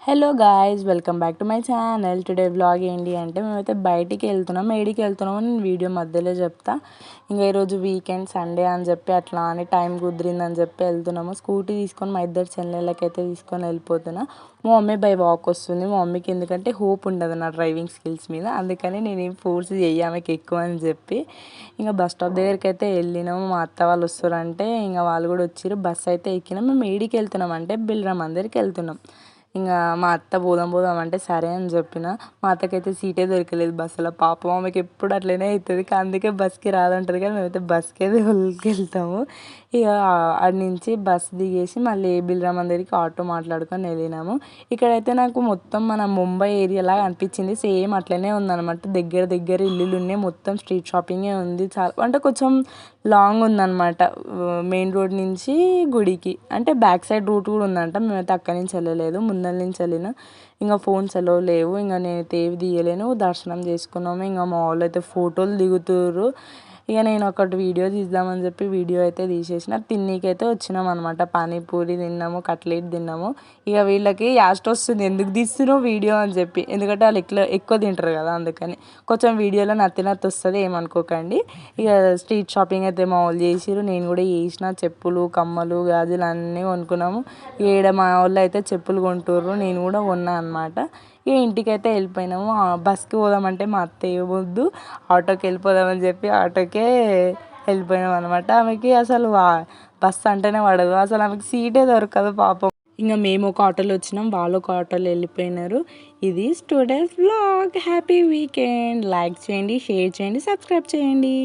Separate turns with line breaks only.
Hello guys, welcome back to my channel. Today vlog ఏంటి అంటే మేమైతే బయటికి వెళ్తున్నాం. ఏడికి వెళ్తున్నామో నేను వీడియో మధ్యలో చెప్తా. ఇంకా ఈరోజు వీకెండ్ సండే అని చెప్పి అట్లా అని టైం కుదిరిందని చెప్పి వెళ్తున్నాము. స్కూటీ తీసుకొని మా ఇద్దరు చెల్లెళ్ళకైతే తీసుకొని వెళ్ళిపోతున్నా. మా మమ్మీ బై వాక్ వస్తుంది. మా మమ్మీకి ఎందుకంటే హోప్ ఉండదు నా డ్రైవింగ్ స్కిల్స్ మీద, అందుకని నేనేం ఫోర్స్ ఆమెకి ఎక్కువ అని చెప్పి ఇంకా బస్ స్టాప్ దగ్గరికి అయితే వెళ్ళినాము. మా అత్త వాళ్ళు వస్తారంటే ఇంకా వాళ్ళు కూడా వచ్చారు. బస్ అయితే ఎక్కినాం. మేము ఏడికి వెళ్తున్నాం అంటే బిల్రామ్ అందరికి వెళ్తున్నాం. ఇంకా మా అత్త పోదాం అంటే సరే అని చెప్పిన. మా అత్తకైతే సీటే దొరకలేదు బస్సులో. పాపం ఆమెకి ఎప్పుడు అట్లనే అవుతుంది, అందుకే బస్కి రాదంటుంది. కానీ మేమైతే బస్కి వెళ్తాము. ఇక అడి నుంచి బస్ దిగేసి మళ్ళీ బిల్రామ్ దగ్గరికి ఆటో మాట్లాడుకొని వెళ్ళినాము. ఇక్కడైతే నాకు మొత్తం మన ముంబై ఏరియాలాగా అనిపించింది. సేమ్ అట్లనే ఉందన్నమాట. దగ్గర ఇల్లులు ఉన్నాయి. మొత్తం స్ట్రీట్ షాపింగే ఉంది. చాలా అంటే కొంచెం లాంగ్ ఉందన్నమాట. మెయిన్ రోడ్ నుంచి గుడికి అంటే బ్యాక్ సైడ్ రూట్ కూడా ఉందంట. మేమైతే అక్కడి నుంచి వెళ్ళలేదు, ముందర నుంచి వెళ్ళిన. ఇంకా ఫోన్స్ ఎలా లేవు, ఇంకా నేనైతే ఏవి తీయలేను. దర్శనం చేసుకున్నాము. ఇంకా మా వాళ్ళు అయితే ఫోటోలు దిగుతుర్రు. ఇక నేను ఒకటి వీడియో తీద్దామని చెప్పి వీడియో అయితే తీసేసిన. తిన్నీకైతే వచ్చినాం అనమాట. పానీపూరి తిన్నాము, కట్లెట్ తిన్నాము. ఇక వీళ్ళకి యాస్ట్ వస్తుంది, ఎందుకు తీస్తున్నావు వీడియో అని చెప్పి. ఎందుకంటే వాళ్ళు ఎక్కువ తింటారు కదా, అందుకని కొంచెం వీడియోలో నత్తి వస్తుంది, ఏమనుకోకండి. ఇక స్ట్రీట్ షాపింగ్ అయితే మా వాళ్ళు చేసిరు, నేను కూడా చేసిన. చెప్పులు, కమ్మలు, గాజులు అన్నీ కొనుక్కున్నాము. ఈడ మా వాళ్ళు అయితే చెప్పులు కొంటుర్రు, నేను కూడా కొన్నా అనమాట. ఇక ఇంటికైతే వెళ్ళిపోయినాము. బస్కి పోదామంటే మా అత్త ఏమొద్దు ఆటోకి వెళ్ళిపోదామని చెప్పి ఆటోకే వెళ్ళిపోయినాం అనమాట. ఆమెకి అసలు బస్సు అంటేనే పడదు, అసలు ఆమెకి సీటే దొరకదు పాపం. ఇంకా మేము ఒక ఆటోలో వచ్చినాం, వాళ్ళు ఒక ఆటోలో వెళ్ళిపోయినారు. ఇది today's vlog. Happy weekend. Like చేయండి, షేర్ చేయండి, సబ్స్క్రైబ్ చేయండి.